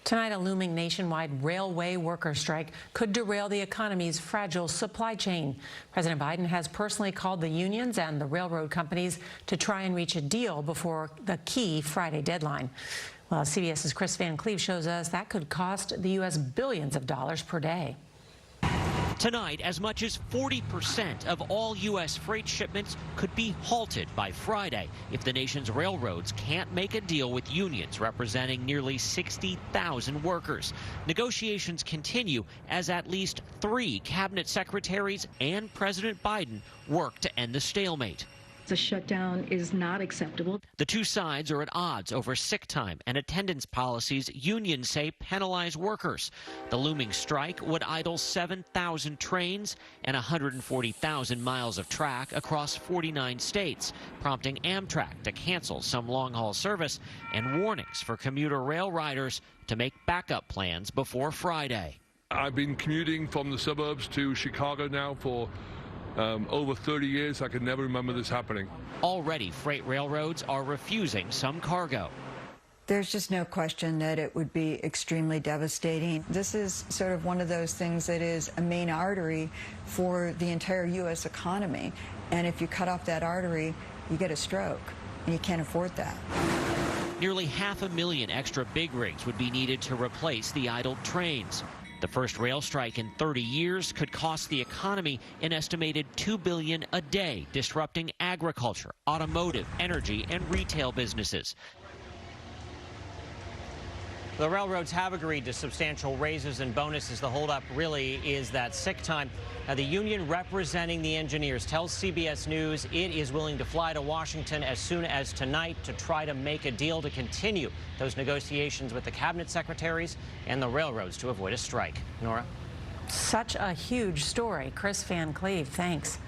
Tonight, a looming nationwide railway worker strike could derail the economy's fragile supply chain. President Biden has personally called the unions and the railroad companies to try and reach a deal before the key Friday deadline. Well, CBS's Kris Van Cleave shows us that could cost the U.S. billions of dollars per day. Tonight, as much as 40% of all U.S. freight shipments could be halted by Friday if the nation's railroads can't make a deal with unions representing nearly 60,000 workers. Negotiations continue as at least 3 cabinet secretaries and President Biden work to end the stalemate. The shutdown is not acceptable. The two sides are at odds over sick time and attendance policies unions say penalize workers. The looming strike would idle 7,000 trains and 140,000 miles of track across 49 states, prompting Amtrak to cancel some long-haul service and warnings for commuter rail riders to make backup plans before Friday. I've been commuting from the suburbs to Chicago now for over 30 years. I can never remember this happening. Already, freight railroads are refusing some cargo. There's just no question that it would be extremely devastating. This is sort of one of those things that is a main artery for the entire U.S. economy. And if you cut off that artery, you get a stroke, and you can't afford that. Nearly 500,000 extra big rigs would be needed to replace the idled trains. The first rail strike in 30 years could cost the economy an estimated $2 billion a day, disrupting agriculture, automotive, energy, and retail businesses. The railroads have agreed to substantial raises and bonuses. The holdup really is that sick time. Now, the union representing the engineers tells CBS News it is willing to fly to Washington as soon as tonight to try to make a deal to continue those negotiations with the cabinet secretaries and the railroads to avoid a strike. Norah? Such a huge story. Kris Van Cleave, thanks.